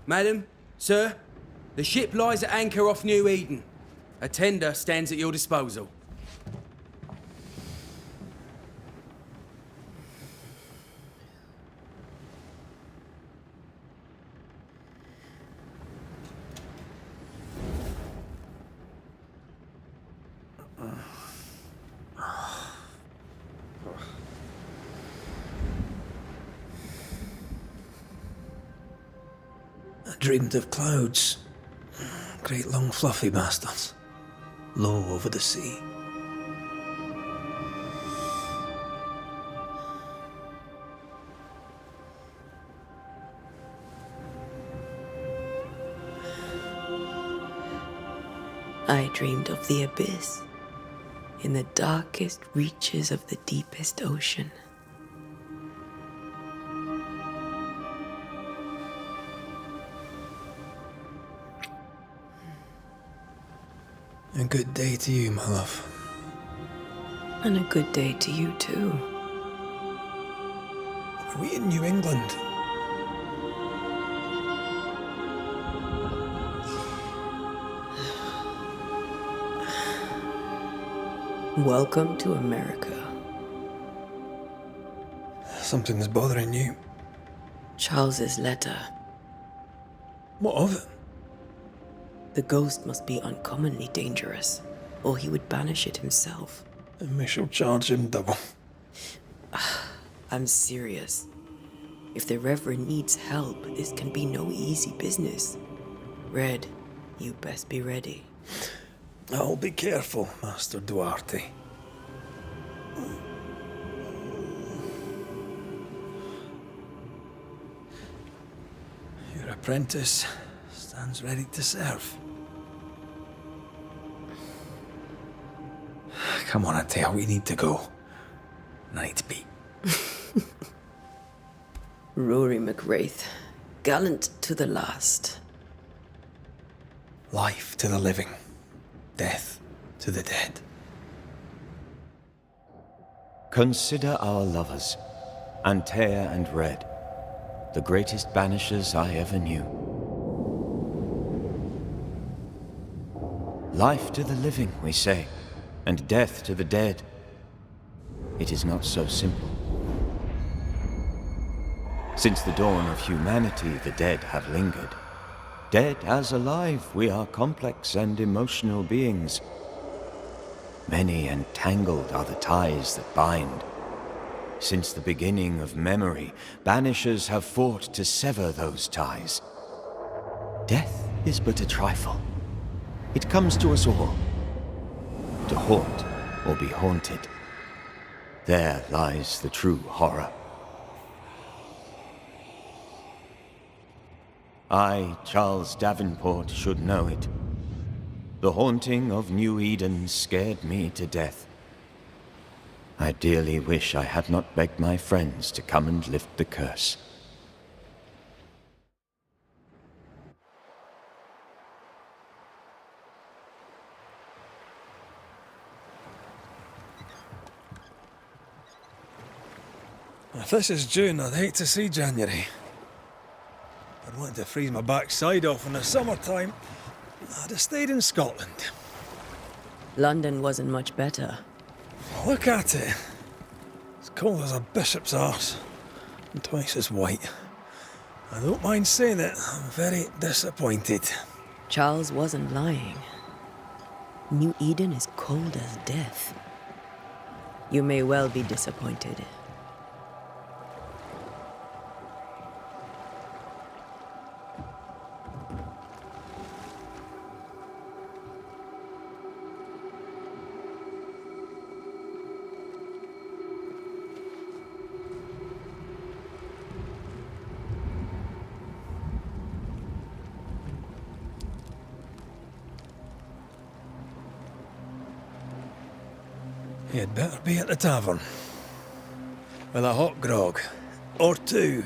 Madam, sir, the ship lies at anchor off New Eden. A tender stands at your disposal. I dreamed of clouds. Great long fluffy bastards. Low over the sea. I dreamed of the abyss, in the darkest reaches of the deepest ocean. A good day to you, my love. And a good day to you too. Are we in New England? Welcome to America. Something's bothering you. Charles's letter. What of it? The ghost must be uncommonly dangerous, or he would banish it himself. And we shall charge him double. I'm serious. If the Reverend needs help, this can be no easy business. Red, you best be ready. I'll be careful, Master Duarte. Your apprentice stands ready to serve. Come on, Atea, we need to go. Night beat. Rory McWraith, gallant to the last. Life to the living, death to the dead. Consider our lovers, Antea and Red, the greatest banishers I ever knew. Life to the living, we say, and death to the dead. It is not so simple. Since the dawn of humanity, the dead have lingered. Dead as alive, we are complex and emotional beings. Many and tangled are the ties that bind. Since the beginning of memory, banishers have fought to sever those ties. Death is but a trifle. It comes to us all. To haunt or be haunted. There lies the true horror. I, Charles Davenport, should know it. The haunting of New Eden scared me to death. I dearly wish I had not begged my friends to come and lift the curse. If this is June, I'd hate to see January. I'd want to freeze my backside off in the summertime. I'd have stayed in Scotland. London wasn't much better. Look at it. As cold as a bishop's arse, and twice as white. I don't mind saying it, I'm very disappointed. Charles wasn't lying. New Eden is cold as death. You may well be disappointed. You'd better be at the tavern. With a hot grog. Or two.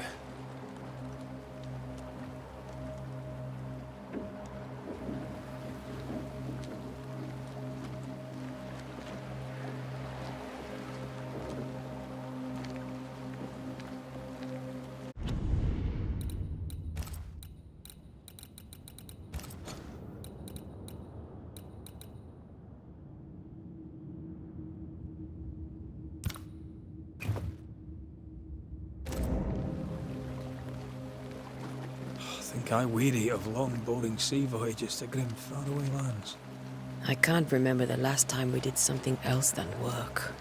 think I weary of long, boring sea voyages to grim, faraway lands. I can't remember the last time we did something else than work.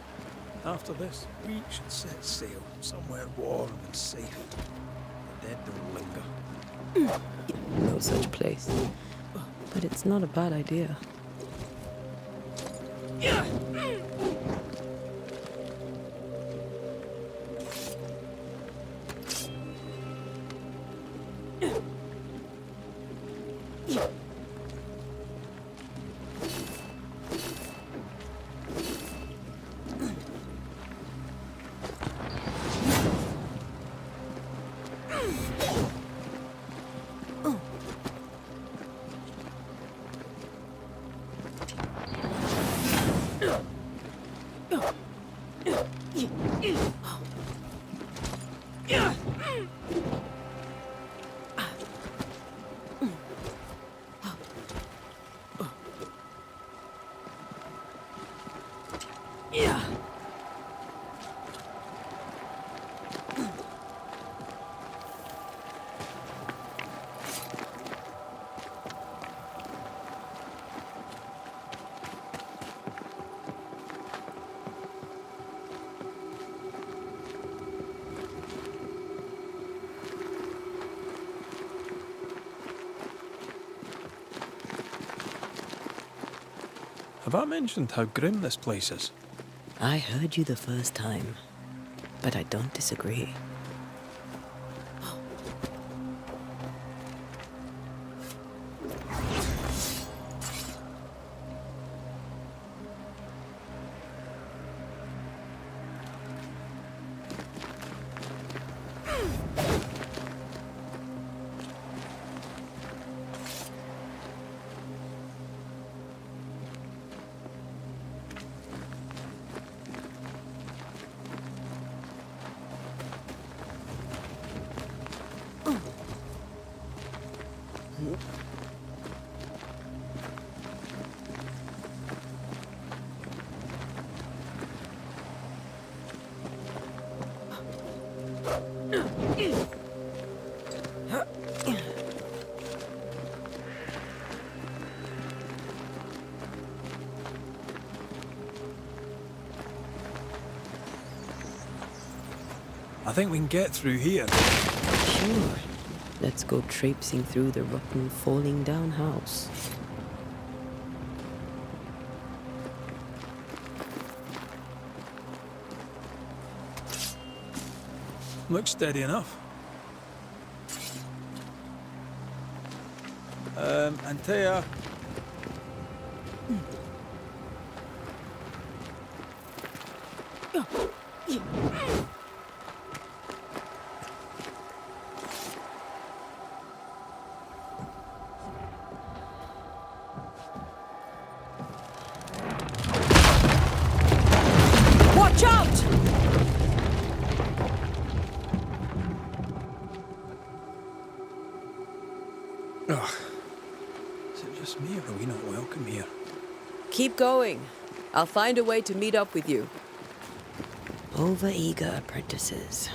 After this, we should set sail somewhere warm and safe. The dead don't linger. No such place. But it's not a bad idea. Have I mentioned how grim this place is? I heard you the first time, but I don't disagree. I think we can get through here. Sure. Let's go traipsing through the rotten, falling down house. Looks steady enough. Antea. Watch out! Ugh. Is it just me or are we not welcome here? Keep going. I'll find a way to meet up with you. Overeager apprentices.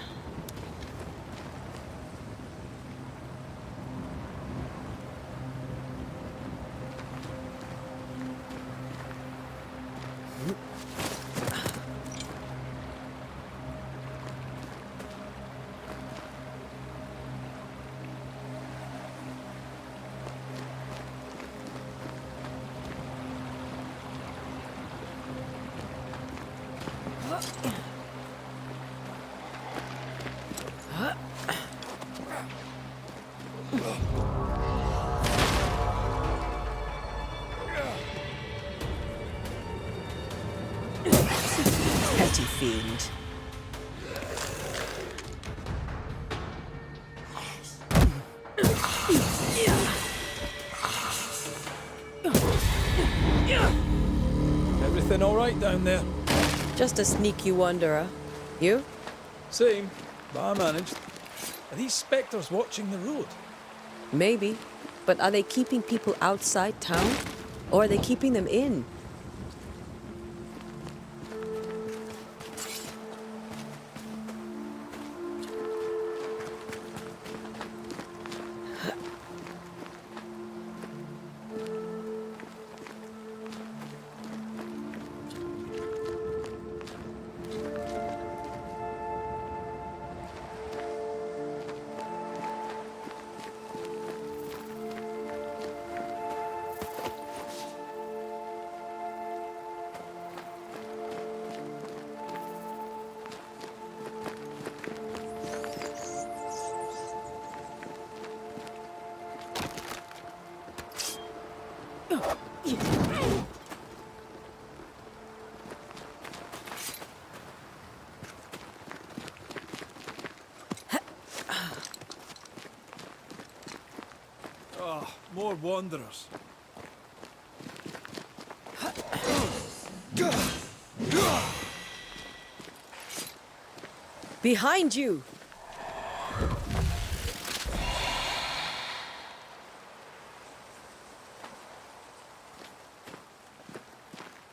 Petty fiend. Everything all right down there? Just a sneaky wanderer. You? Same, but I managed. Are these spectres watching the road? Maybe. But are they keeping people outside town? Or are they keeping them in? Ah, more wanderers. Behind you!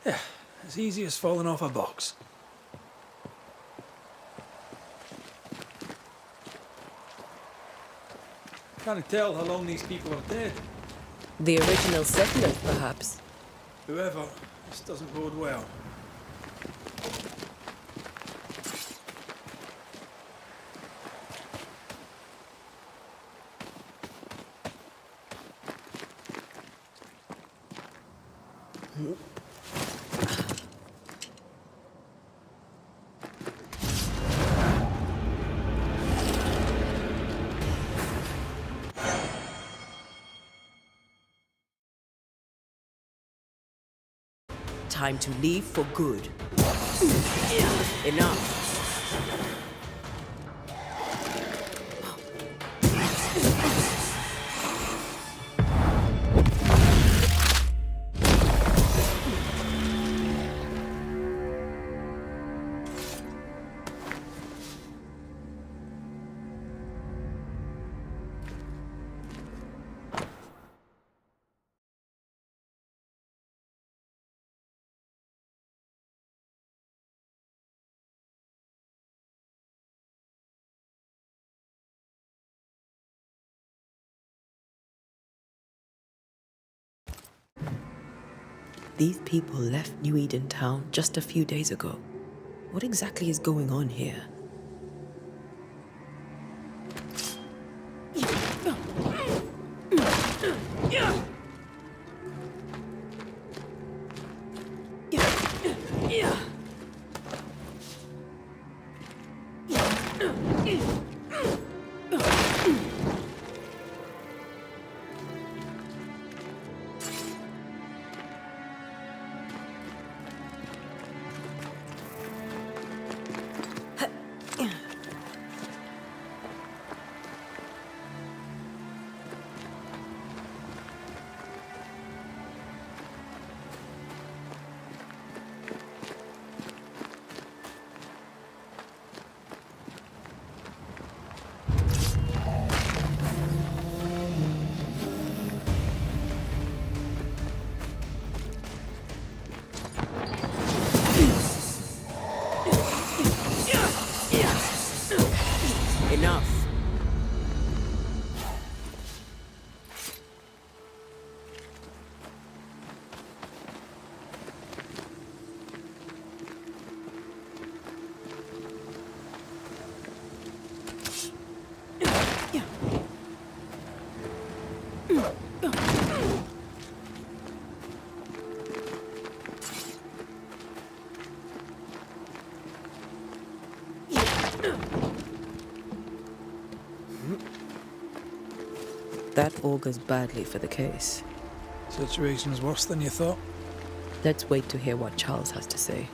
Yeah, as easy as falling off a box. Can't tell how long these people are dead. The original settlers, perhaps. Whoever, this doesn't bode well. Time to leave for good. Enough. These people left New Eden town just a few days ago. What exactly is going on here? Enough. That augurs badly for the case. Situation's worse than you thought. Let's wait to hear what Charles has to say.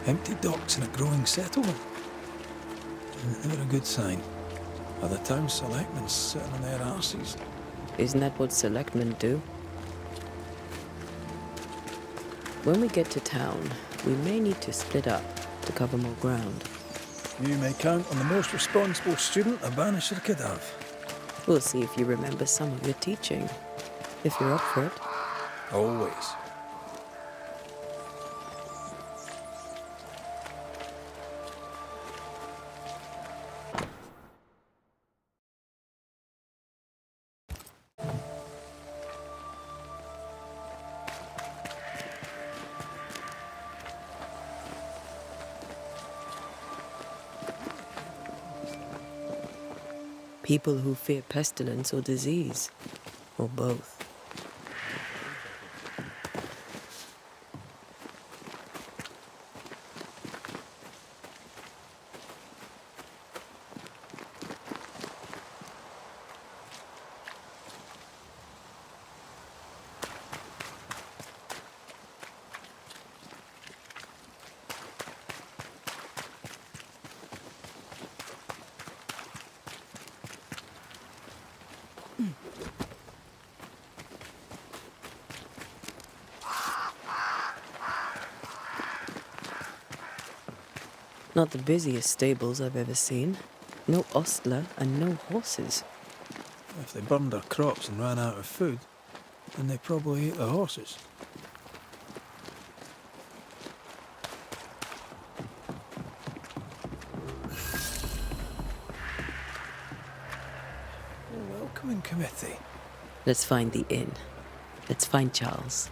Empty docks in a growing settlement. Never a good sign. Are the town selectmen sitting on their arses? Isn't that what selectmen do? When we get to town, we may need to split up to cover more ground. You may count on the most responsible student a banisher could have. We'll see if you remember some of your teaching. If you're up for it. Always. People who fear pestilence or disease, or both. Not the busiest stables I've ever seen. No ostler and no horses. If they burned their crops and ran out of food, then they probably ate the horses. Welcoming committee. Let's find the inn. Let's find Charles.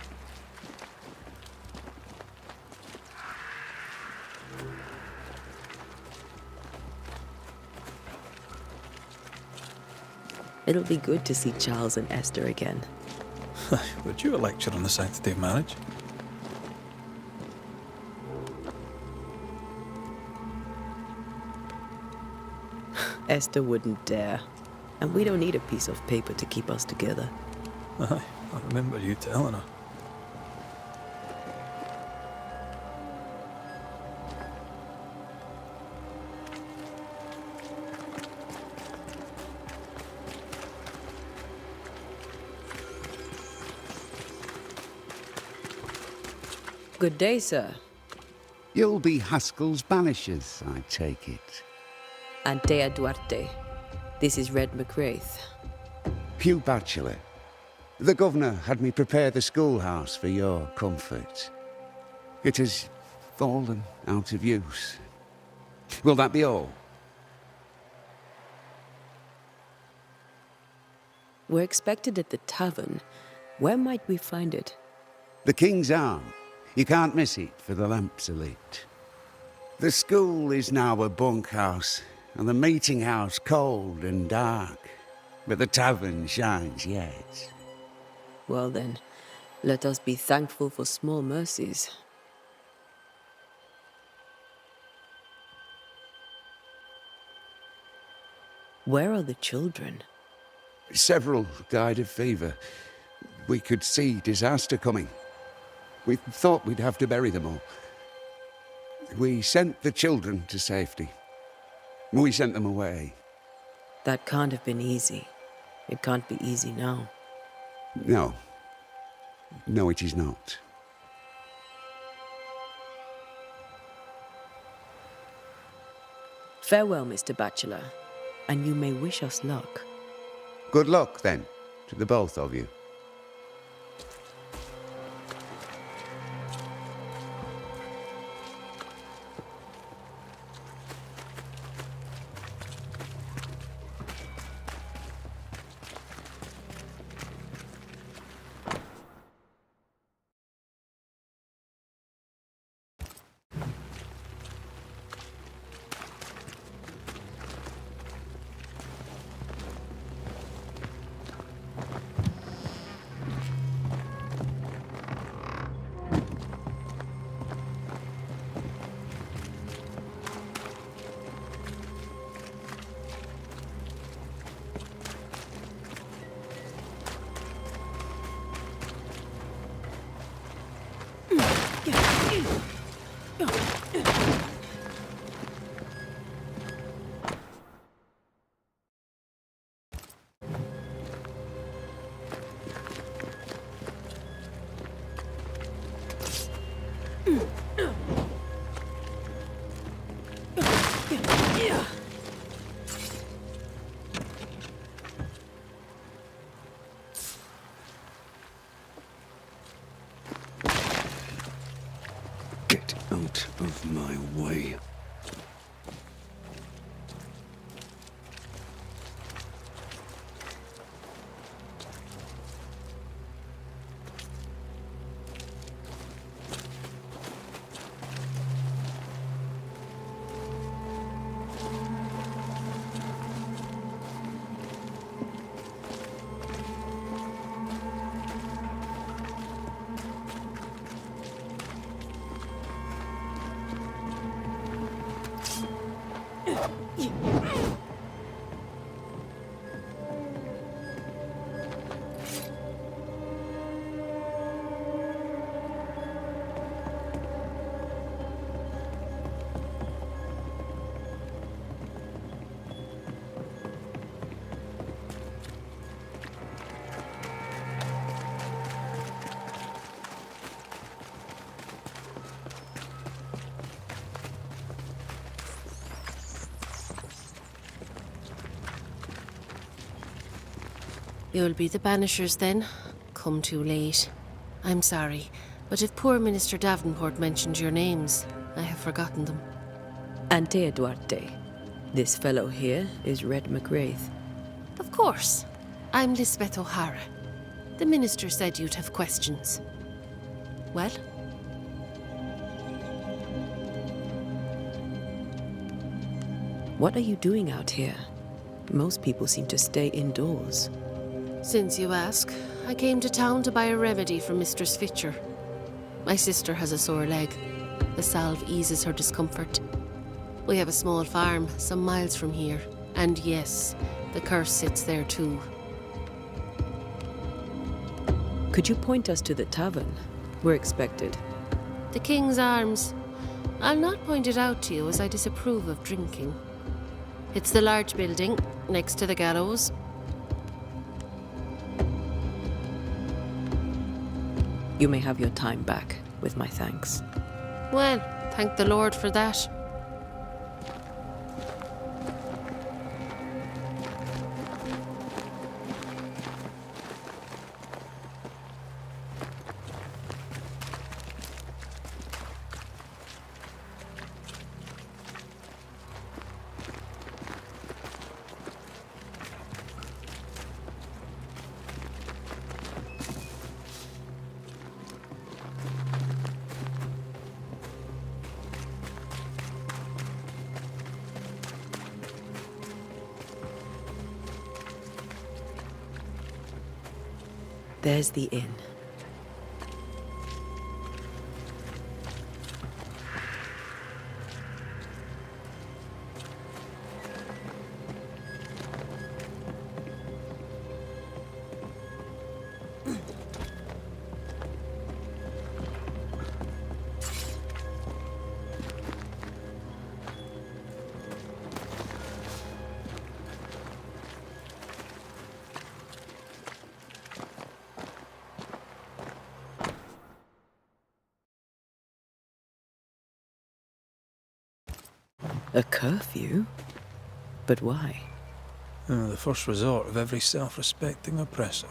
It'll be good to see Charles and Esther again. Would you a lecture on the sanctity of marriage? Esther wouldn't dare. And we don't need a piece of paper to keep us together. Aye, I remember you telling her. Good day, sir. You'll be Haskell's banishers, I take it. Antea Duarte. This is Red McWraith. Hugh Batchelor. The governor had me prepare the schoolhouse for your comfort. It has fallen out of use. Will that be all? We're expected at the tavern. Where might we find it? The King's Arm. You can't miss it, for the lamps are lit. The school is now a bunkhouse, and the meeting house cold and dark. But the tavern shines yet. Well then, let us be thankful for small mercies. Where are the children? Several died of fever. We could see disaster coming. We thought we'd have to bury them all. We sent the children to safety. We sent them away. That can't have been easy. It can't be easy now. No. No, it is not. Farewell, Mr. Batchelor, and you may wish us luck. Good luck, then, to the both of you. Get out of my way. You'll be the Banishers then? Come too late. I'm sorry, but if poor Minister Davenport mentioned your names, I have forgotten them. Antea Duarte. This fellow here is Red McWraith. Of course. I'm Lisbeth O'Hara. The Minister said you'd have questions. Well? What are you doing out here? Most people seem to stay indoors. Since you ask, I came to town to buy a remedy from Mistress Fitcher. My sister has a sore leg. The salve eases her discomfort. We have a small farm some miles from here. And yes, the curse sits there too. Could you point us to the tavern? We're expected. The King's Arms. I'll not point it out to you as I disapprove of drinking. It's the large building next to the gallows. You may have your time back, with my thanks. Well, thank the Lord for that. There's the inn. A curfew? But why? The first resort of every self-respecting oppressor.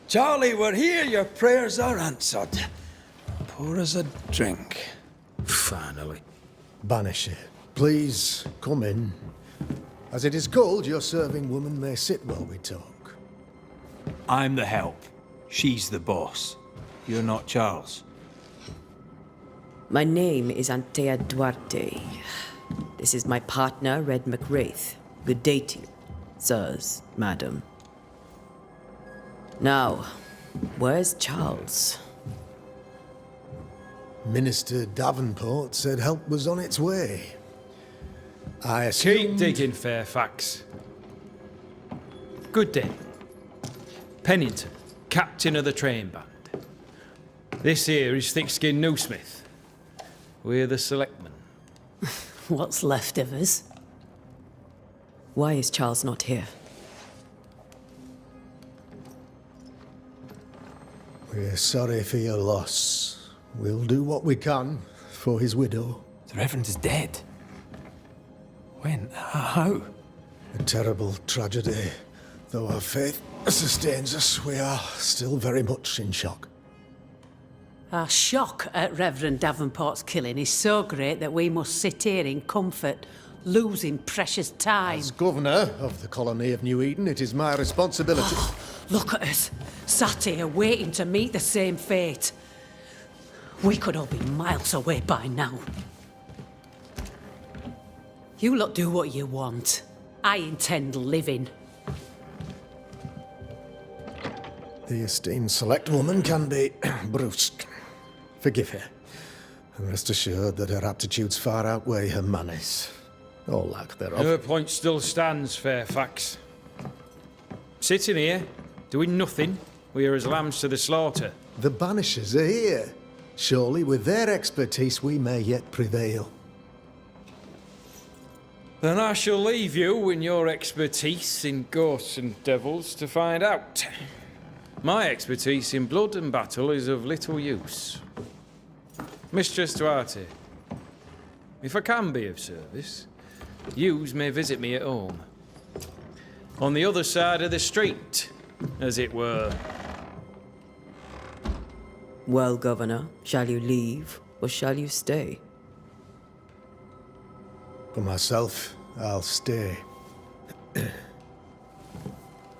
Charlie, we're here. Your prayers are answered. Pour us a drink. Finally. Banisher, please come in. As it is called, your serving woman may sit while we talk. I'm the help. She's the boss. You're not Charles. My name is Antea Duarte. This is my partner, Red McWraith. Good day to you, sirs, madam. Now, where's Charles? Minister Davenport said help was on its way. I Keep assumed... digging, Fairfax. Good day. Pennington, captain of the train band. This here is Thick-Skinned Newsmith. We're the selectmen. What's left of us? Why is Charles not here? We're sorry for your loss. We'll do what we can for his widow. The Reverend is dead. When? How? A terrible tragedy. Though our faith sustains us, we are still very much in shock. Our shock at Reverend Davenport's killing is so great that we must sit here in comfort, losing precious time. As governor of the colony of New Eden, it is my responsibility... Look at us, sat here waiting to meet the same fate. We could all be miles away by now. You lot do what you want. I intend living. The esteemed select woman can be brusque. Forgive her. And rest assured that her aptitudes far outweigh her manners. or lack thereof. Her point still stands, Fairfax. Sitting here, doing nothing, we are as lambs to the slaughter. The Banishers are here. Surely with their expertise we may yet prevail. Then I shall leave you and your expertise in ghosts and devils to find out. My expertise in blood and battle is of little use. Mistress Duarte, if I can be of service, yous may visit me at home. On the other side of the street, as it were. Well, Governor, shall you leave or shall you stay? For myself, I'll stay.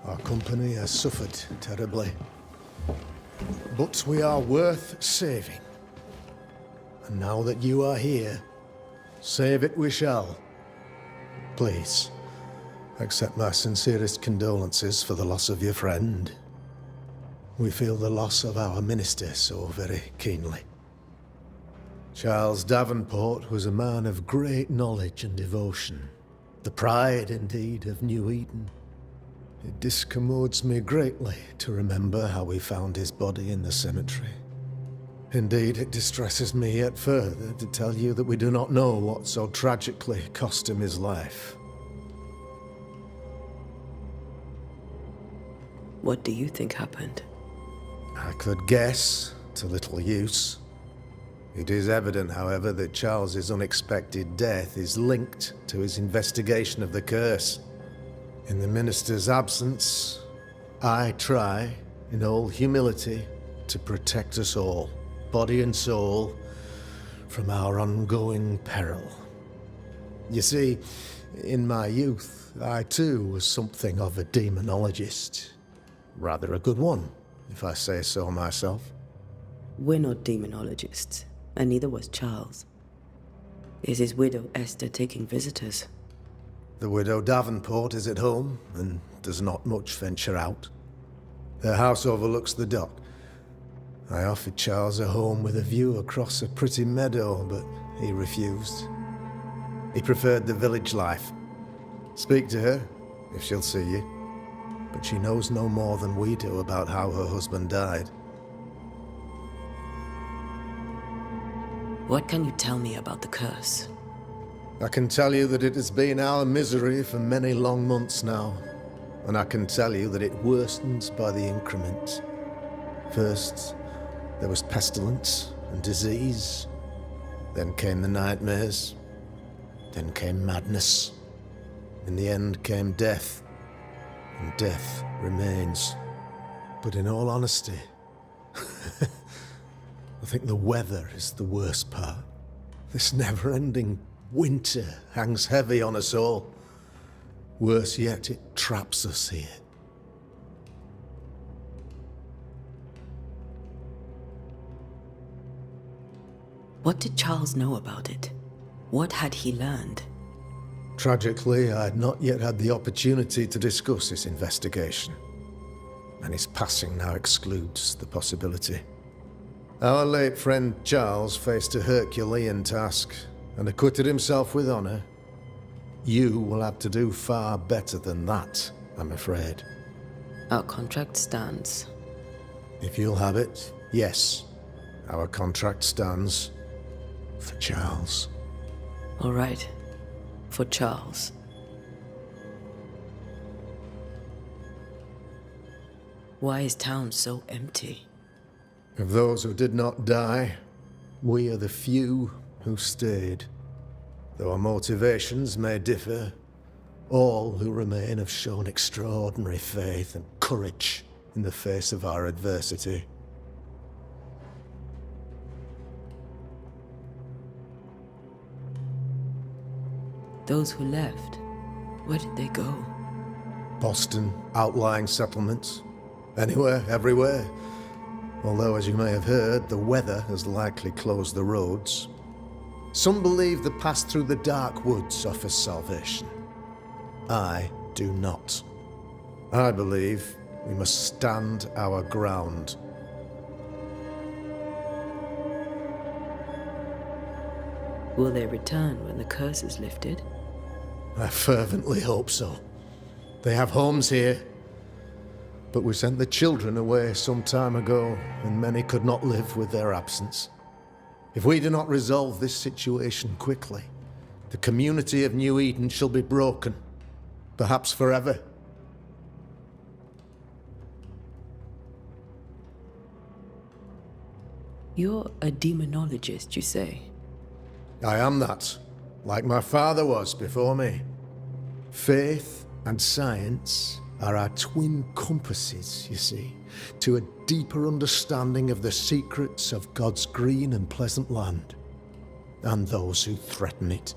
Our company has suffered terribly. But we are worth saving. And now that you are here, save it we shall. Please, accept my sincerest condolences for the loss of your friend. We feel the loss of our minister so very keenly. Charles Davenport was a man of great knowledge and devotion. The pride, indeed, of New Eden. It discommodes me greatly to remember how we found his body in the cemetery. Indeed, it distresses me yet further to tell you that we do not know what so tragically cost him his life. What do you think happened? I could guess, to little use. It is evident, however, that Charles's unexpected death is linked to his investigation of the curse. In the minister's absence, I try, in all humility, to protect us all, body and soul, from our ongoing peril. You see, in my youth, I too was something of a demonologist. Rather a good one, if I say so myself. We're not demonologists, and neither was Charles. Is his widow Esther taking visitors? The widow Davenport is at home, and does not much venture out. Their house overlooks the dock. I offered Charles a home with a view across a pretty meadow, but he refused. He preferred the village life. Speak to her, if she'll see you. But she knows no more than we do about how her husband died. What can you tell me about the curse? I can tell you that it has been our misery for many long months now. And I can tell you that it worsens by the increment. First, there was pestilence and disease. Then came the nightmares. Then came madness. In the end came death. And death remains. But in all honesty, I think the weather is the worst part. This never-ending winter hangs heavy on us all. Worse yet, it traps us here. What did Charles know about it? What had he learned? Tragically, I had not yet had the opportunity to discuss this investigation, and his passing now excludes the possibility. Our late friend Charles faced a Herculean task and acquitted himself with honor. You will have to do far better than that, I'm afraid. Our contract stands. If you'll have it, yes, our contract stands for Charles. All right. For Charles. Why is town so empty? Of those who did not die, we are the few who stayed. Though our motivations may differ, all who remain have shown extraordinary faith and courage in the face of our adversity. Those who left, where did they go? Boston, outlying settlements. Anywhere, everywhere. Although, as you may have heard, the weather has likely closed the roads. Some believe the path through the dark woods offers salvation. I do not. I believe we must stand our ground. Will they return when the curse is lifted? I fervently hope so. They have homes here. But we sent the children away some time ago, and many could not live with their absence. If we do not resolve this situation quickly, the community of New Eden shall be broken, perhaps forever. You're a demonologist, you say? I am that, like my father was before me. Faith and science are our twin compasses, you see, to a deeper understanding of the secrets of God's green and pleasant land, and those who threaten it.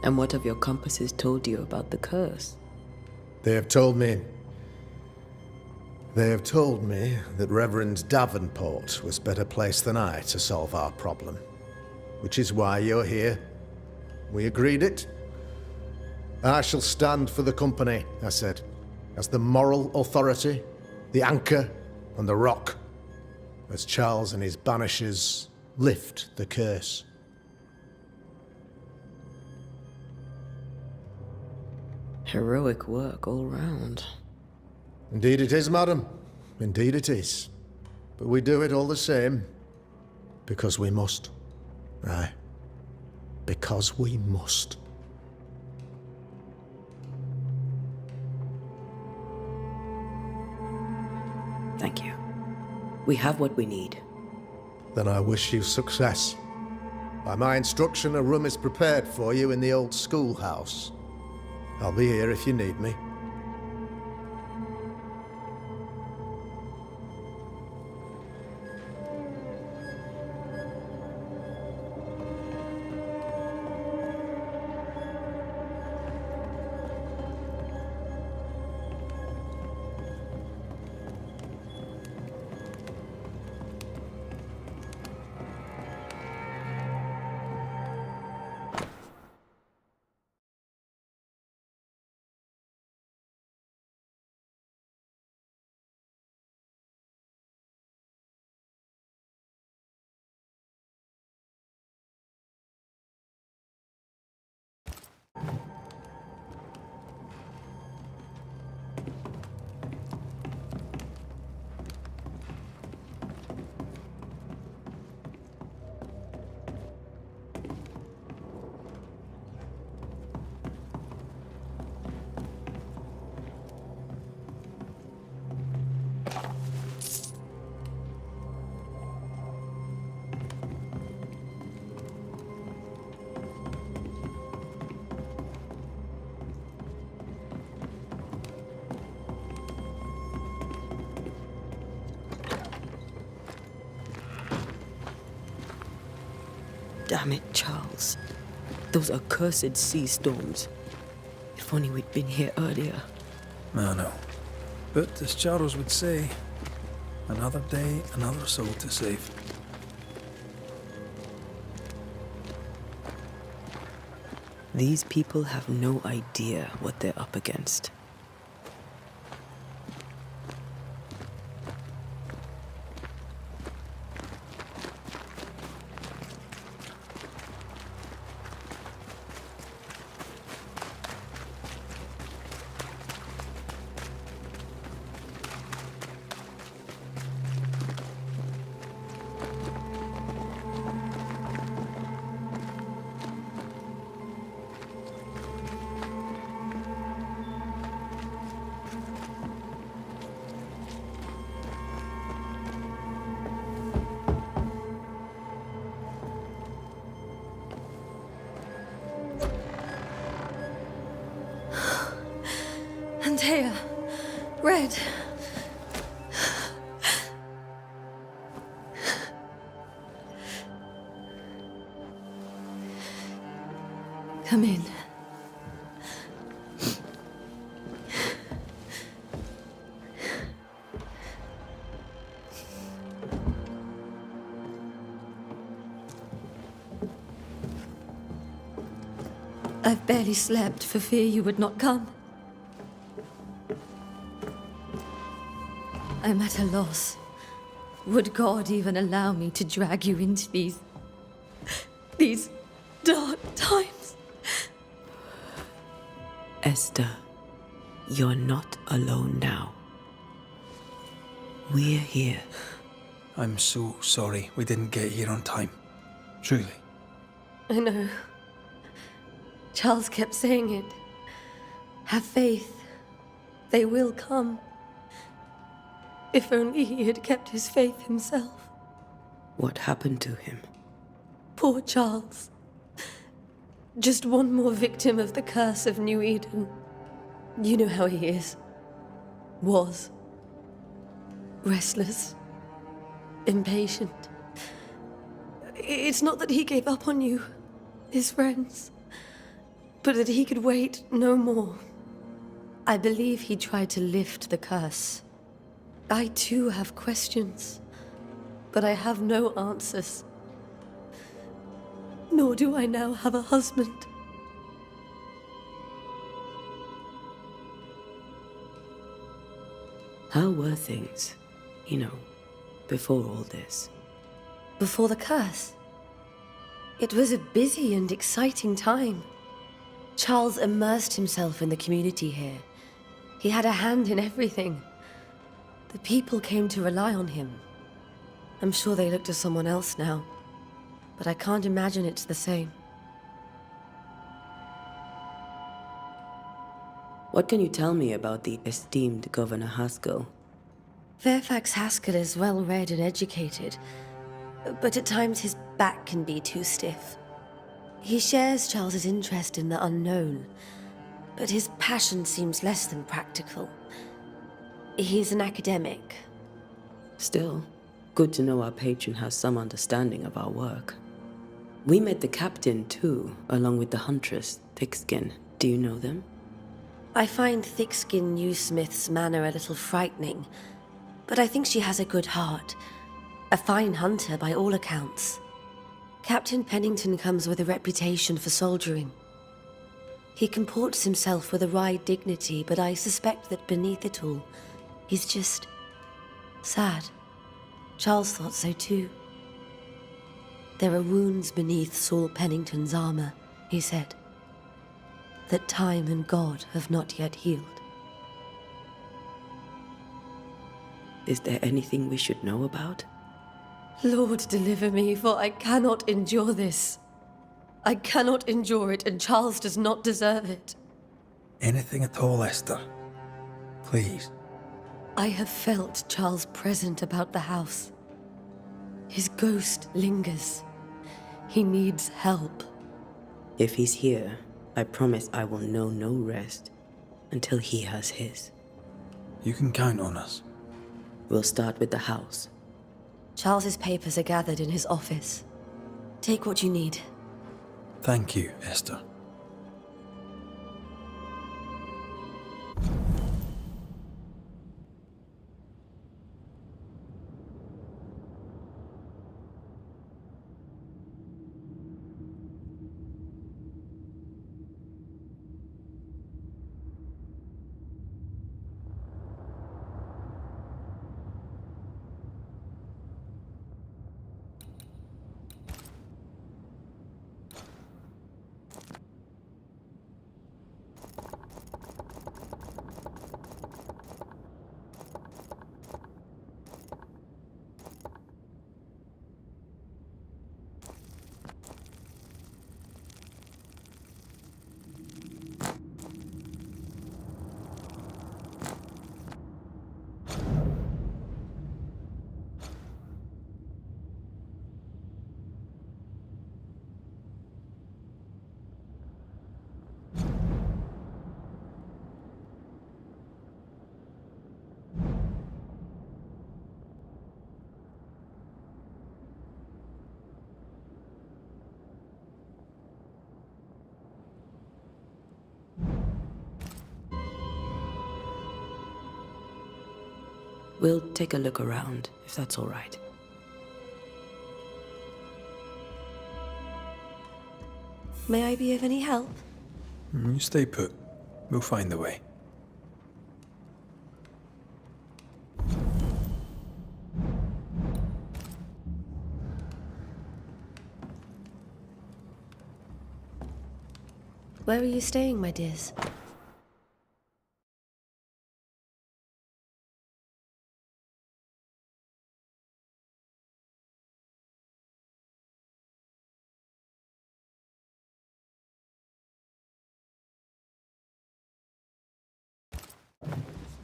And what have your compasses told you about the curse? They have told me that Reverend Davenport was better placed than I to solve our problem, which is why you're here. We agreed it. I shall stand for the company, I said, as the moral authority, the anchor, and the rock, as Charles and his banishers lift the curse. Heroic work all round. Indeed it is, madam. Indeed it is. But we do it all the same, because we must. Aye. Because we must. Thank you. We have what we need. Then I wish you success. By my instruction, a room is prepared for you in the old schoolhouse. I'll be here if you need me. Damn it, Charles. Those accursed sea storms. If only we'd been here earlier. I know. But as Charles would say, another day, another soul to save. These people have no idea what they're up against. Antea, Red. Come in. I've barely slept for fear you would not come. I'm at a loss. Would God even allow me to drag you into these dark times? Esther, you're not alone now. We're here. I'm so sorry we didn't get here on time. Truly. I know. Charles kept saying it. Have faith. They will come. If only he had kept his faith himself. What happened to him? Poor Charles. Just one more victim of the curse of New Eden. You know how he is. Was. Restless. Impatient. It's not that he gave up on you, his friends, but that he could wait no more. I believe he tried to lift the curse. I too have questions, but I have no answers. Nor do I now have a husband. How were things, before all this? Before the curse, it was a busy and exciting time. Charles immersed himself in the community here. He had a hand in everything. The people came to rely on him. I'm sure they look to someone else now, but I can't imagine it's the same. What can you tell me about the esteemed Governor Haskell? Fairfax Haskell is well-read and educated, but at times his back can be too stiff. He shares Charles's interest in the unknown, but his passion seems less than practical. He's an academic. Still, good to know our patron has some understanding of our work. We met the captain, too, along with the huntress, Thickskin. Do you know them? I find Thickskin Newsmith's manner a little frightening, but I think she has a good heart. A fine hunter by all accounts. Captain Pennington comes with a reputation for soldiering. He comports himself with a wry dignity, but I suspect that beneath it all, he's just sad. Charles thought so too. There are wounds beneath Saul Pennington's armor, he said, that time and God have not yet healed. Is there anything we should know about? Lord, deliver me, for I cannot endure this. I cannot endure it, and Charles does not deserve it. Anything at all, Esther. Please. I have felt Charles present about the house. His ghost lingers. He needs help. If he's here, I promise I will know no rest until he has his. You can count on us. We'll start with the house. Charles's papers are gathered in his office. Take what you need. Thank you, Esther. We'll take a look around, if that's all right. May I be of any help? You stay put. We'll find the way. Where are you staying, my dears?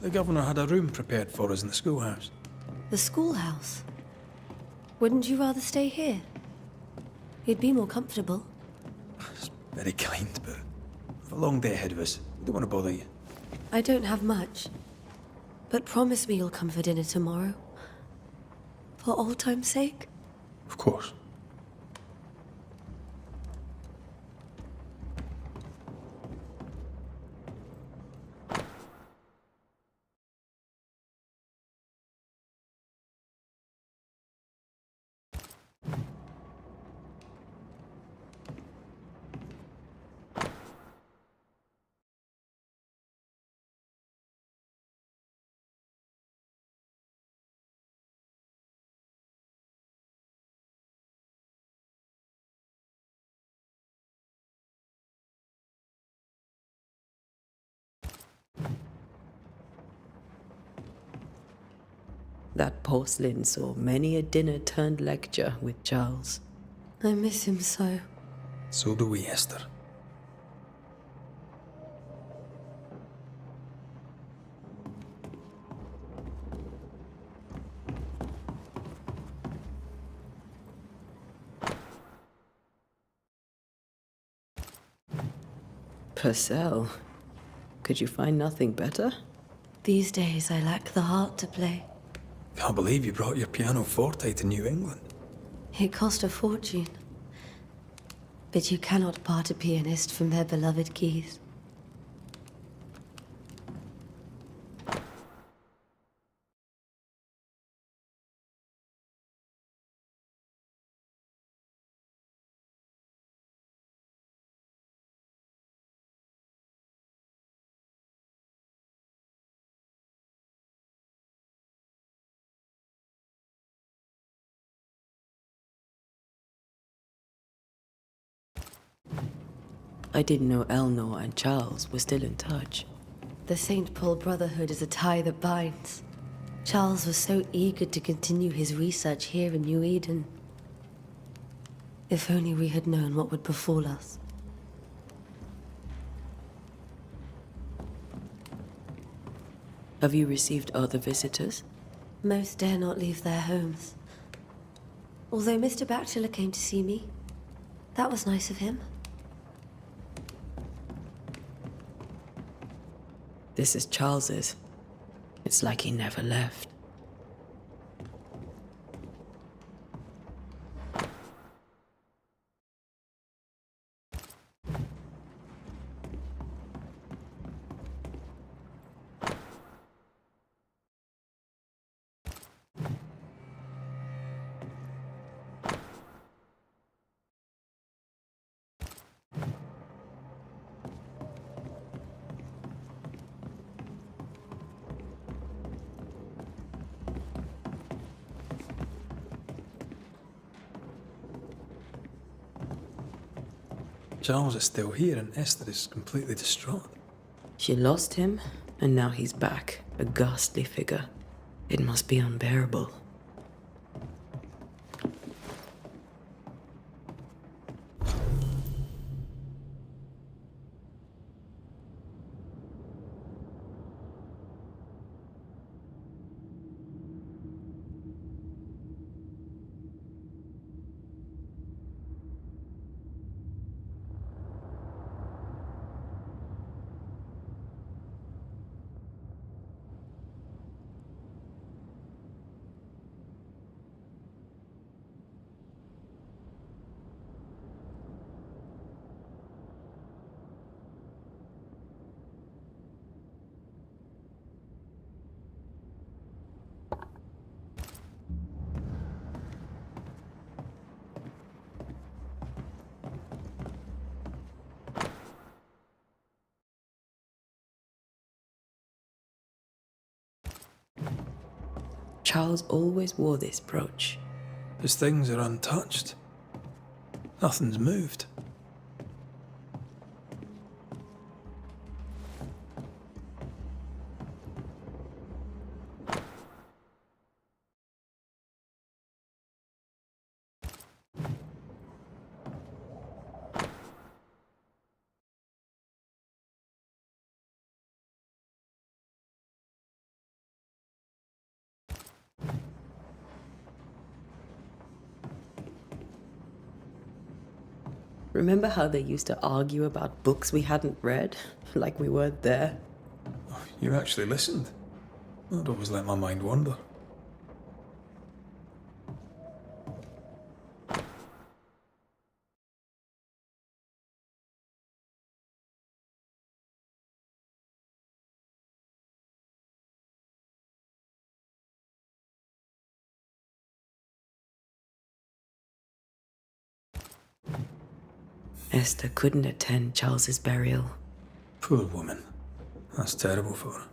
The governor had a room prepared for us in the schoolhouse. The schoolhouse? Wouldn't you rather stay here? You'd be more comfortable. It's very kind, but we've a long day ahead of us. We don't want to bother you. I don't have much. But promise me you'll come for dinner tomorrow. For old time's sake. Of course. That porcelain saw many a dinner-turned-lecture with Charles. I miss him so. So do we, Esther. Purcell, could you find nothing better? These days I lack the heart to play. Can't believe you brought your pianoforte to New England. It cost a fortune. But you cannot part a pianist from their beloved keys. I didn't know Eleanor and Charles were still in touch. The St. Paul Brotherhood is a tie that binds. Charles was so eager to continue his research here in New Eden. If only we had known what would befall us. Have you received other visitors? Most dare not leave their homes. Although Mr. Bachelor came to see me. That was nice of him. This is Charles's. It's like he never left. Charles is still here and Esther is completely distraught. She lost him, and now he's back, a ghastly figure. It must be unbearable. Charles always wore this brooch. His things are untouched. Nothing's moved. Remember how they used to argue about books we hadn't read? Like we weren't there? You actually listened. I'd always let my mind wander. Esther couldn't attend Charles's burial. Poor woman. That's terrible for her.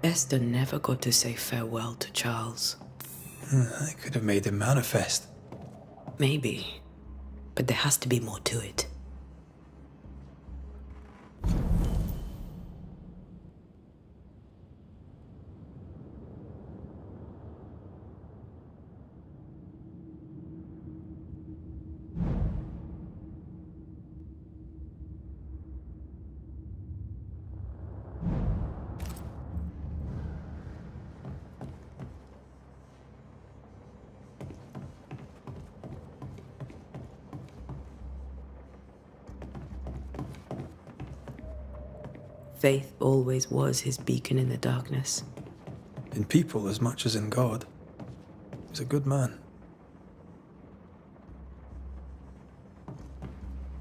Esther never got to say farewell to Charles. I could have made him manifest. Maybe. But there has to be more to it. Faith always was his beacon in the darkness. In people as much as in God. He's a good man.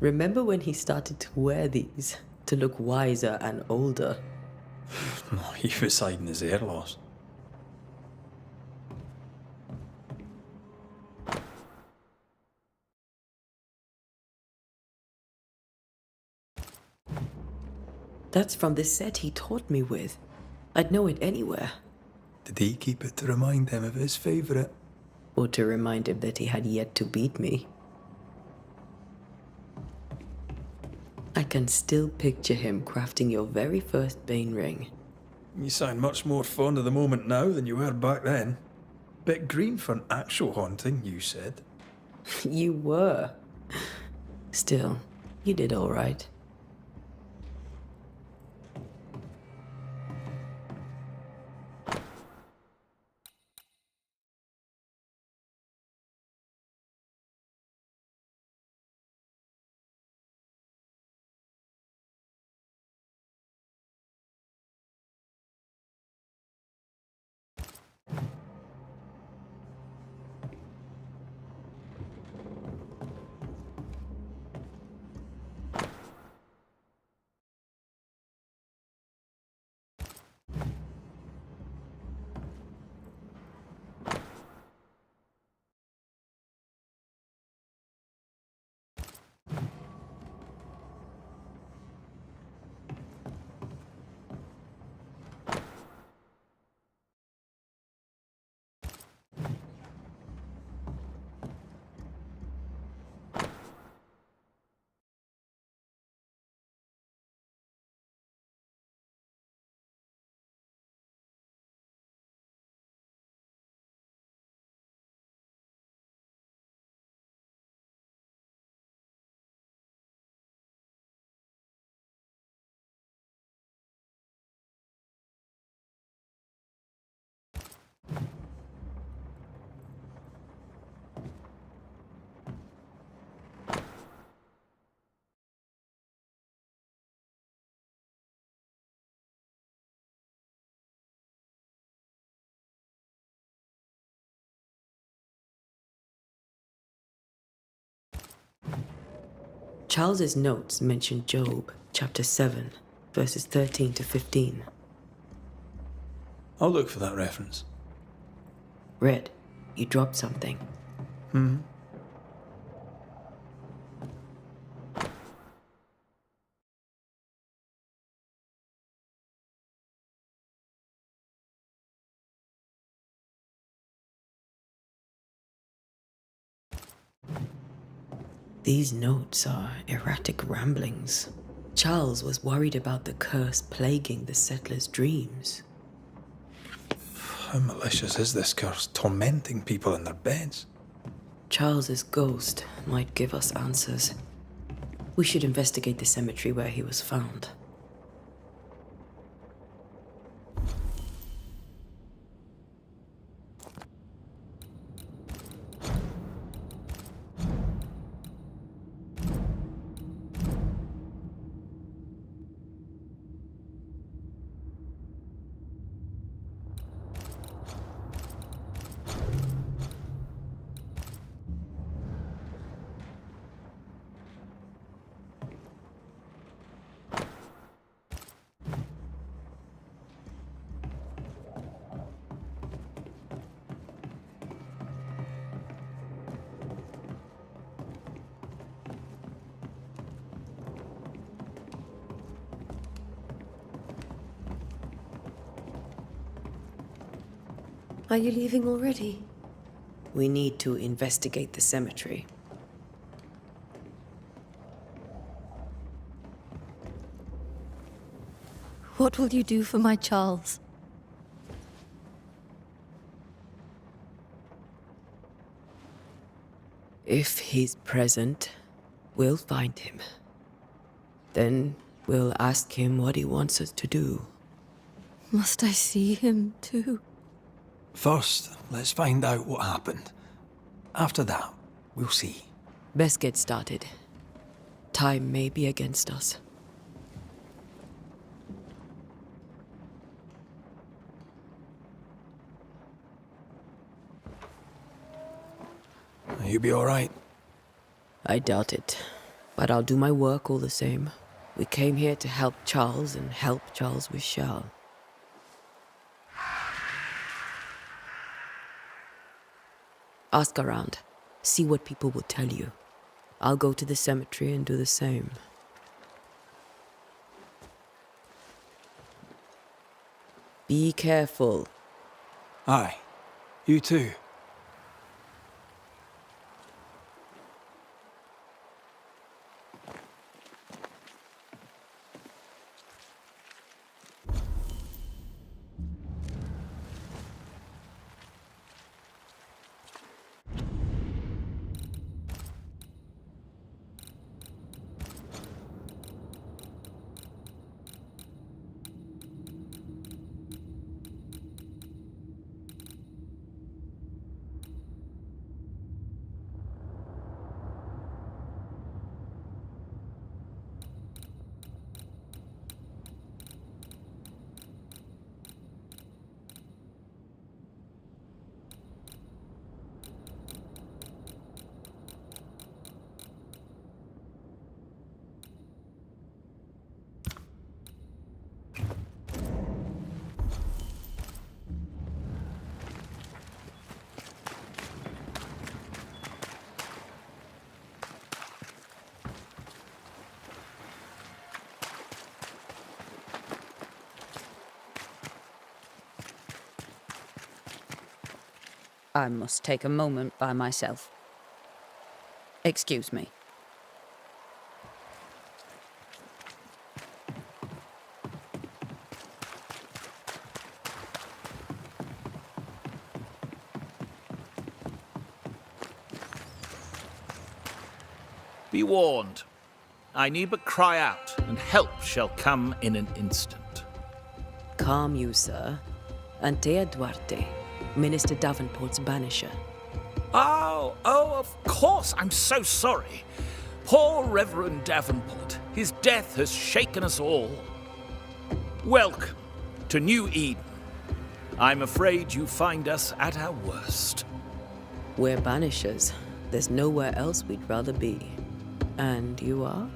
Remember when he started to wear these to look wiser and older? He was hiding his hair loss. That's from the set he taught me with. I'd know it anywhere. Did he keep it to remind him of his favourite? Or to remind him that he had yet to beat me. I can still picture him crafting your very first Bane ring. You sound much more fond of the moment now than you were back then. Bit green for an actual haunting, you said. You were. Still, you did all right. Charles's notes mention Job, chapter 7, verses 13 to 15. I'll look for that reference. Red, you dropped something. These notes are erratic ramblings. Charles was worried about the curse plaguing the settlers' dreams. How malicious is this curse, tormenting people in their beds? Charles's ghost might give us answers. We should investigate the cemetery where he was found. Are you leaving already? We need to investigate the cemetery. What will you do for my Charles? If he's present, we'll find him. Then we'll ask him what he wants us to do. Must I see him too? First, let's find out what happened. After that, we'll see. Best get started. Time may be against us. You be all right? I doubt it. But I'll do my work all the same. We came here to help Charles, and help Charles we shall. Ask around. See what people will tell you. I'll go to the cemetery and do the same. Be careful. Aye. You too. I must take a moment by myself. Excuse me. Be warned. I need but cry out, and help shall come in an instant. Calm you, sir. Antea Duarte, Minister Davenport's banisher. Oh, of course. I'm so sorry. Poor Reverend Davenport. His death has shaken us all. Welcome to New Eden. I'm afraid you find us at our worst. We're banishers. There's nowhere else we'd rather be. And you are?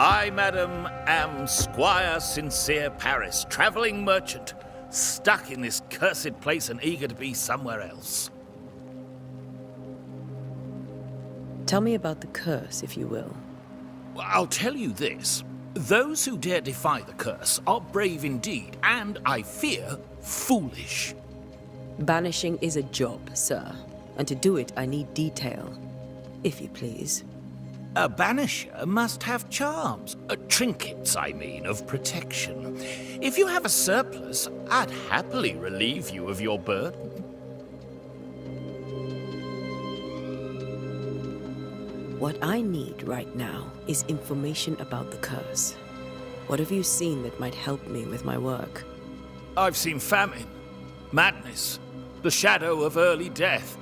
I, madam, am Squire Sincere Paris, travelling merchant, stuck in this cursed place and eager to be somewhere else. Tell me about the curse, if you will. Well, I'll tell you this. Those who dare defy the curse are brave indeed, and, I fear, foolish. Banishing is a job, sir. And to do it, I need detail. If you please. A banisher must have charms. Trinkets, I mean, of protection. If you have a surplus, I'd happily relieve you of your burden. What I need right now is information about the curse. What have you seen that might help me with my work? I've seen famine, madness, the shadow of early death,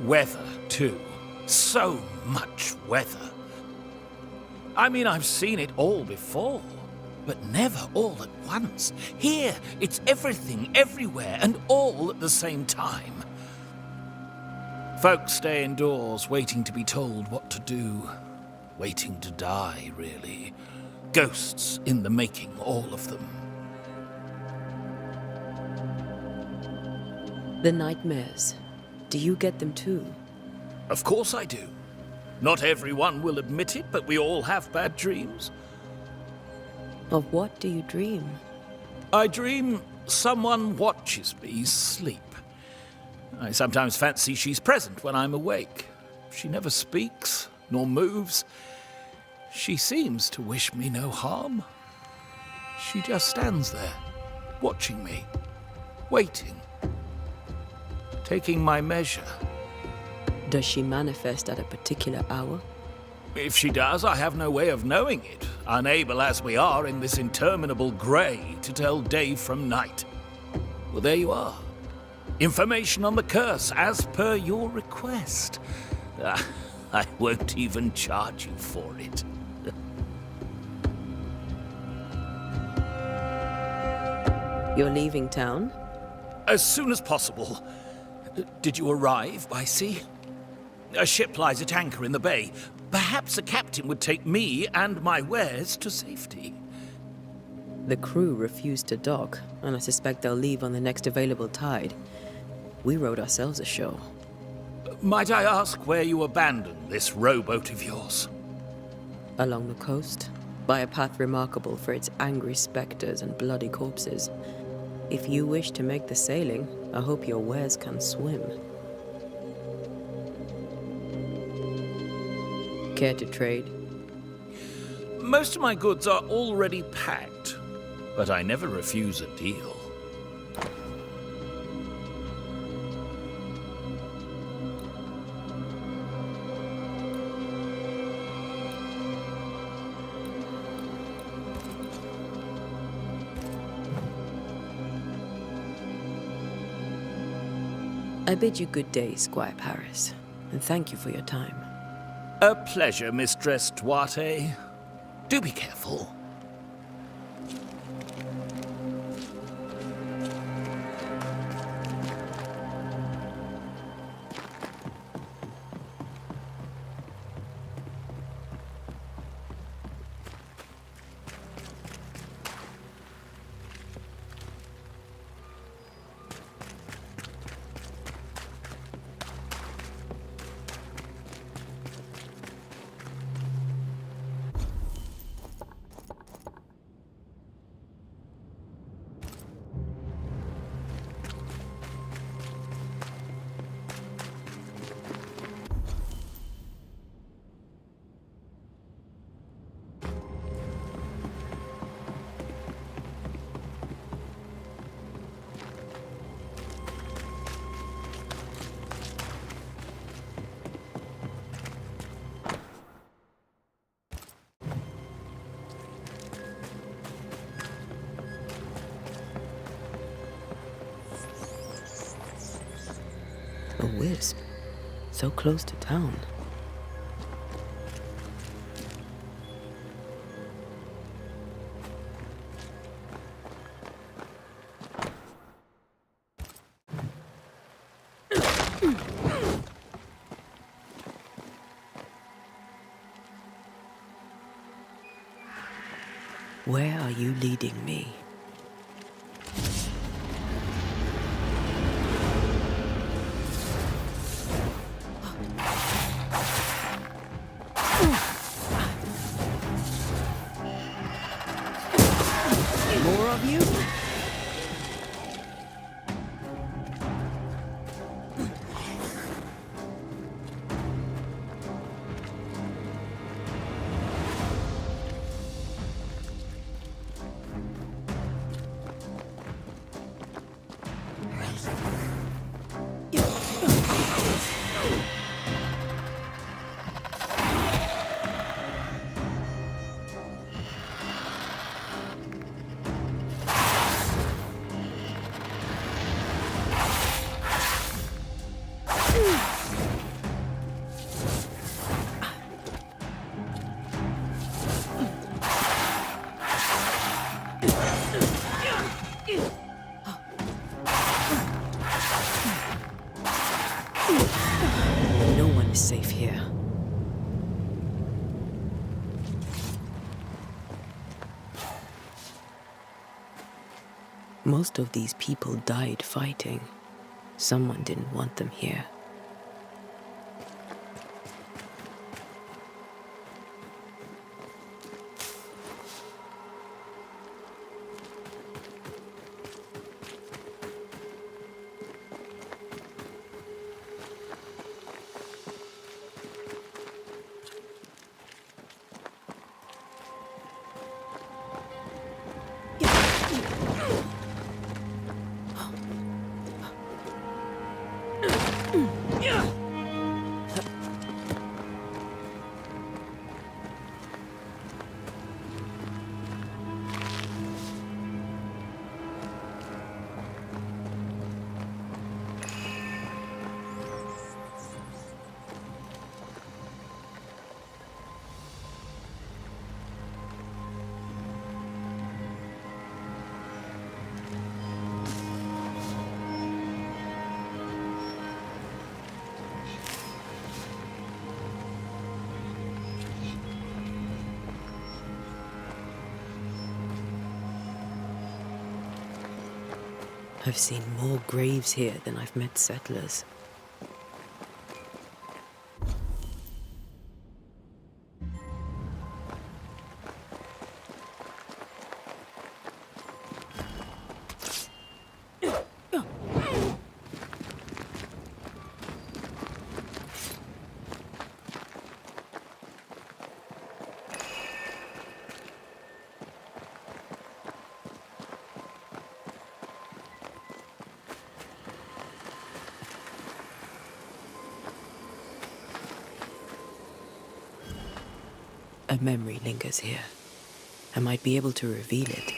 weather, too. So much weather. I mean, I've seen it all before, but never all at once. Here, it's everything, everywhere, and all at the same time. Folks stay indoors, waiting to be told what to do. Waiting to die, really. Ghosts in the making, all of them. The nightmares. Do you get them too? Of course I do. Not everyone will admit it, but we all have bad dreams. Of what do you dream? I dream someone watches me sleep. I sometimes fancy she's present when I'm awake. She never speaks, nor moves. She seems to wish me no harm. She just stands there, watching me, waiting, taking my measure. Does she manifest at a particular hour? If she does, I have no way of knowing it, unable as we are in this interminable grey to tell day from night. Well, there you are. Information on the curse, as per your request. I won't even charge you for it. You're leaving town? As soon as possible. Did you arrive by sea? A ship lies at anchor in the bay. Perhaps a captain would take me and my wares to safety. The crew refused to dock, and I suspect they'll leave on the next available tide. We rode ourselves ashore. Might I ask where you abandoned this rowboat of yours? Along the coast, by a path remarkable for its angry specters and bloody corpses. If you wish to make the sailing, I hope your wares can swim. Care to trade? Most of my goods are already packed, but I never refuse a deal. I bid you good day, Squire Paris, and thank you for your time. A pleasure, Mistress Duarte. Do be careful. A wisp, so close to town. Where are you leading me? More of you? No one is safe here. Most of these people died fighting. Someone didn't want them here. I've seen more graves here than I've met settlers. A memory lingers here. I might be able to reveal it.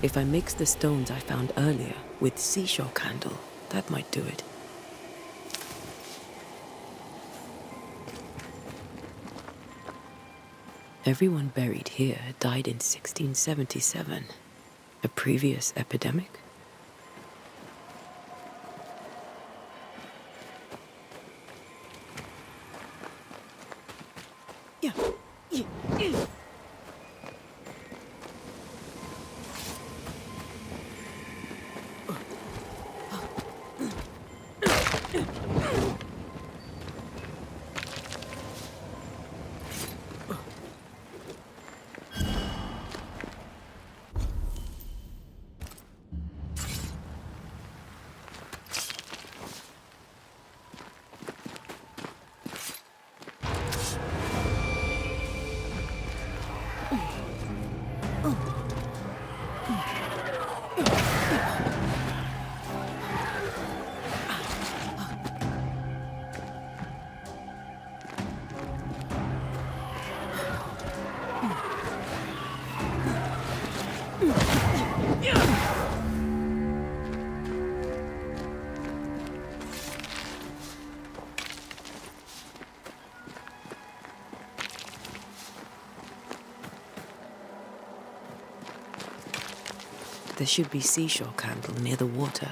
If I mix the stones I found earlier with seashore candle, that might do it. Everyone buried here died in 1677. A previous epidemic? There should be seashore candle near the water.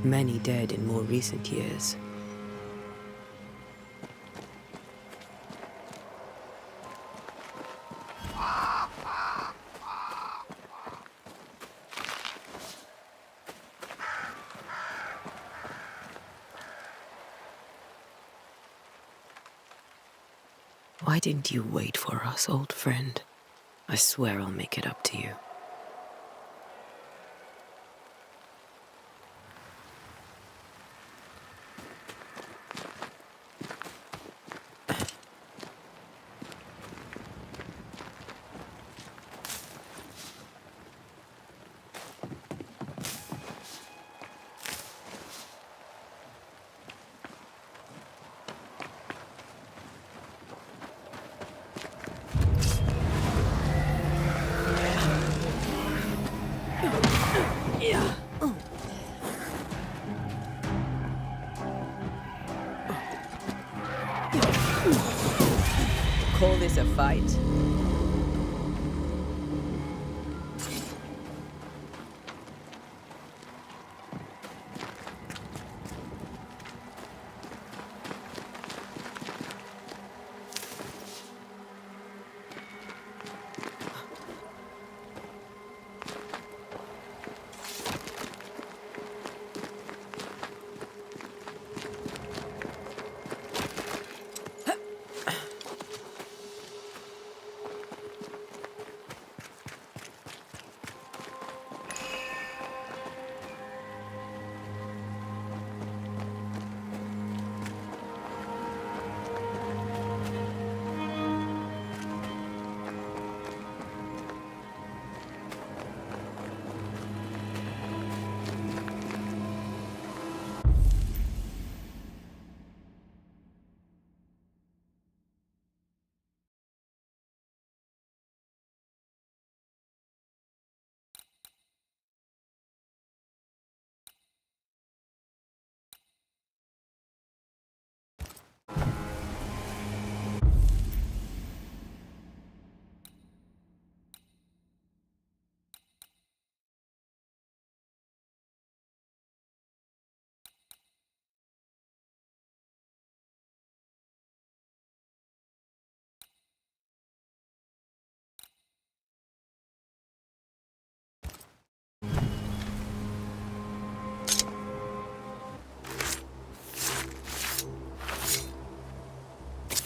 Many dead in more recent years. Why didn't you wait for us, old friend? I swear I'll make it up to you. Call this a fight?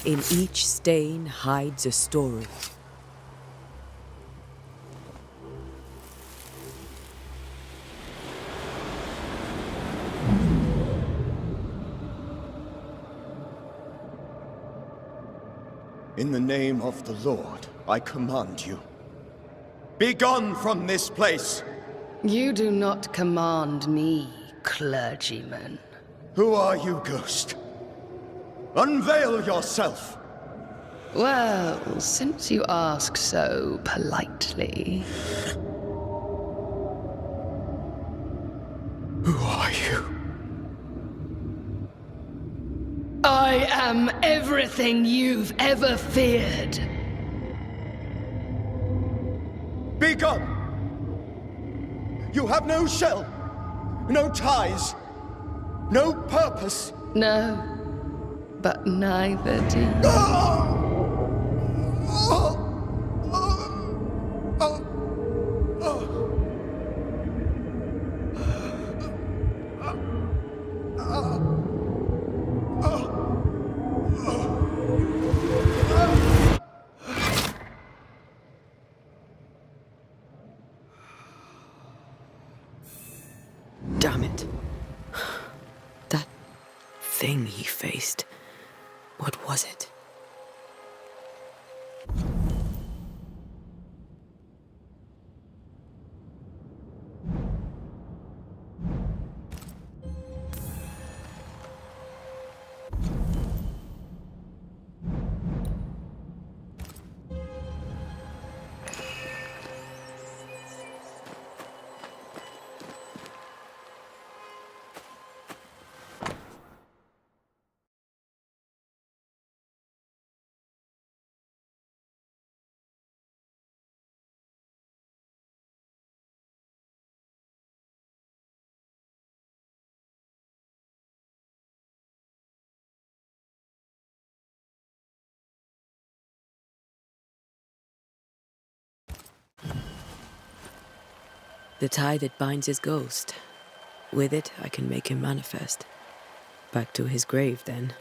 In each stain hides a story. In the name of the Lord, I command you. Be gone from this place! You do not command me, clergyman. Who are you, ghost? Unveil yourself! Well, since you ask so politely... Who are you? I am everything you've ever feared. Be gone! You have no shell, no ties, no purpose. No, but neither do you. Damn it. That thing he faced. What was it? The tie that binds his ghost. With it, I can make him manifest. Back to his grave, then.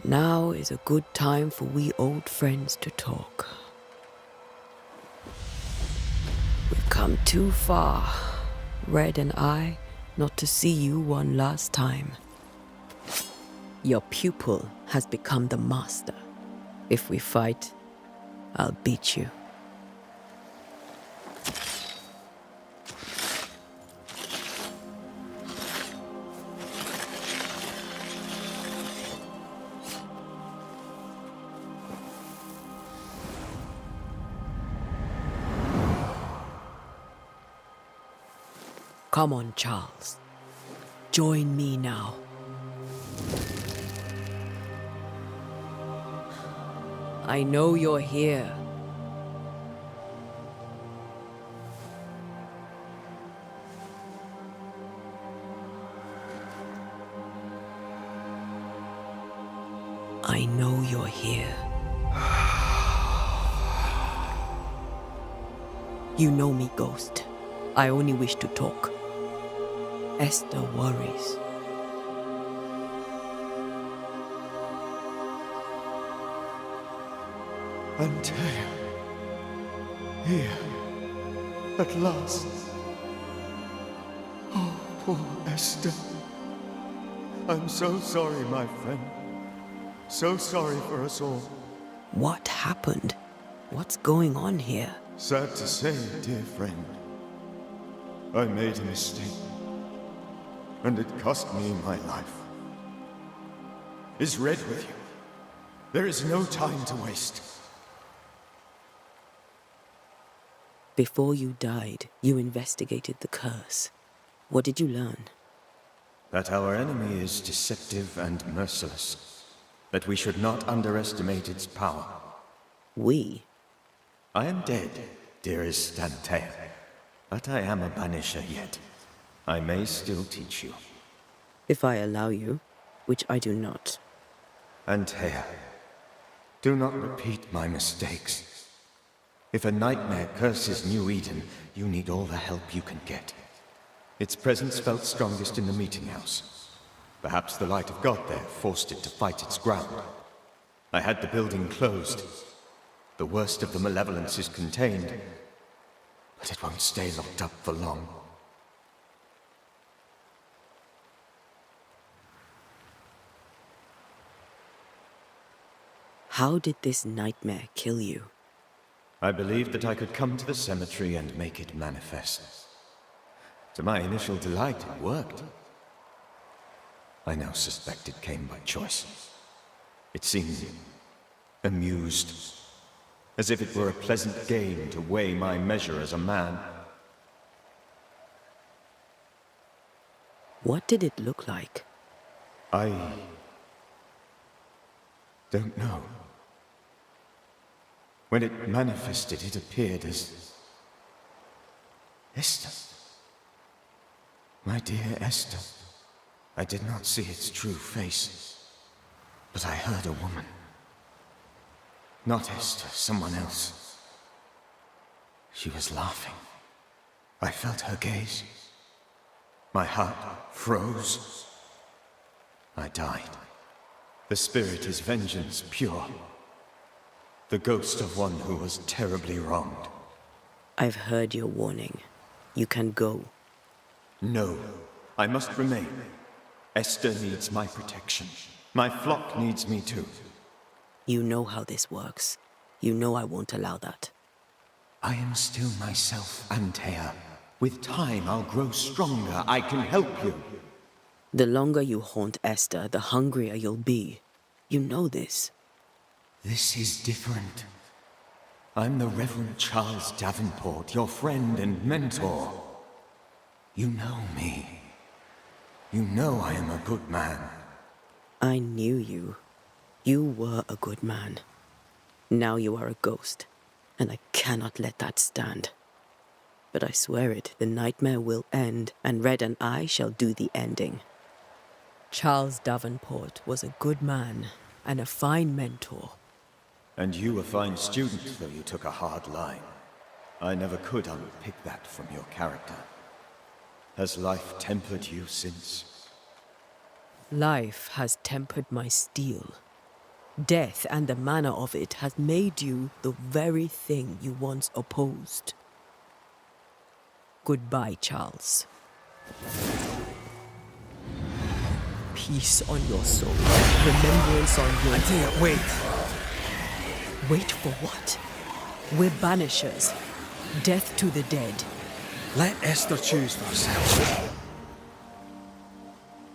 Now is a good time for we old friends to talk. We've come too far, Red and I, not to see you one last time. Your pupil has become the master. If we fight, I'll beat you. Come on, Charles. Join me now. I know you're here. I know you're here. You know me, Ghost. I only wish to talk. Esther worries. Antea. Here. At last. Oh, poor Esther. I'm so sorry, my friend. So sorry for us all. What happened? What's going on here? Sad to say, dear friend. I made a mistake. And it cost me my life. Is Red with you? There is no time to waste. Before you died, you investigated the curse. What did you learn? That our enemy is deceptive and merciless. That we should not underestimate its power. We? I am dead, dearest Antea. But I am a banisher yet. I may still teach you. If I allow you, which I do not. Antea, do not repeat my mistakes. If a nightmare curses New Eden, you need all the help you can get. Its presence felt strongest in the meeting house. Perhaps the light of God there forced it to fight its ground. I had the building closed. The worst of the malevolence is contained, but it won't stay locked up for long. How did this nightmare kill you? I believed that I could come to the cemetery and make it manifest. To my initial delight, it worked. I now suspect it came by choice. It seemed amused, as if it were a pleasant game to weigh my measure as a man. What did it look like? I don't know. When it manifested, it appeared as Esther. My dear Esther. I did not see its true face, but I heard a woman. Not Esther, someone else. She was laughing. I felt her gaze. My heart froze. I died. The spirit is vengeance pure. The ghost of one who was terribly wronged. I've heard your warning. You can go. No, I must remain. Esther needs my protection. My flock needs me too. You know how this works. You know I won't allow that. I am still myself, Antea. With time, I'll grow stronger. I can help you. The longer you haunt Esther, the hungrier you'll be. You know this. This is different. I'm the Reverend Charles Davenport, your friend and mentor. You know me. You know I am a good man. I knew you. You were a good man. Now you are a ghost, and I cannot let that stand. But I swear it, the nightmare will end, and Red and I shall do the ending. Charles Davenport was a good man and a fine mentor. And you a fine student, though you took a hard line. I never could unpick that from your character. Has life tempered you since? Life has tempered my steel. Death and the manner of it has made you the very thing you once opposed. Goodbye, Charles. Peace on your soul. Remembrance on your... Antea, wait! Wait for what? We're banishers. Death to the dead. Let Esther choose for herself.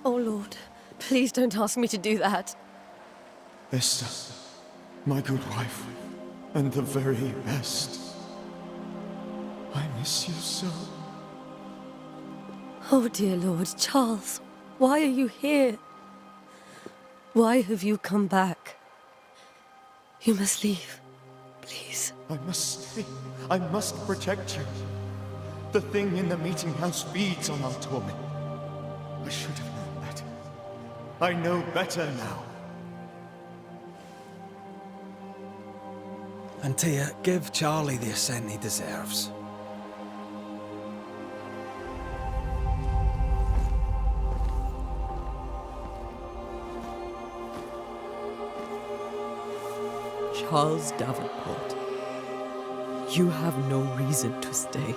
Oh, Lord, please don't ask me to do that. Esther, my good wife, and the very best. I miss you so. Oh, dear Lord, Charles, why are you here? Why have you come back? You must leave, please. I must stay. I must protect you. The thing in the meeting house feeds on our torment. I should have known better. I know better now. Antea, give Charlie the ascent he deserves. Charles Davenport, you have no reason to stay.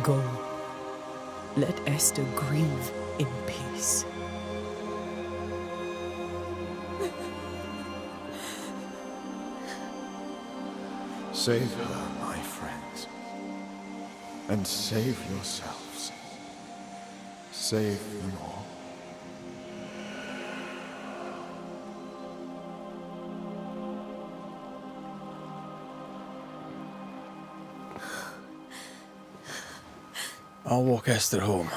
Go. Let Esther grieve in peace. Save her, my friends. And save yourselves. Save them all. I'll walk Esther home.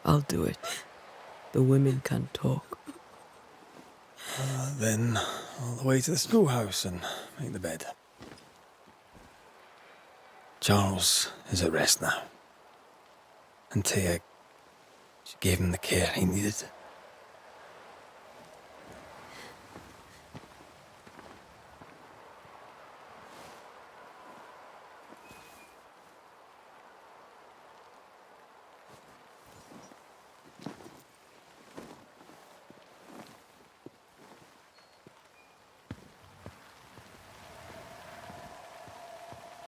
I'll do it. The women can talk. Then all the way to the schoolhouse and make the bed. Charles is at rest now. And Tia, she gave him the care he needed.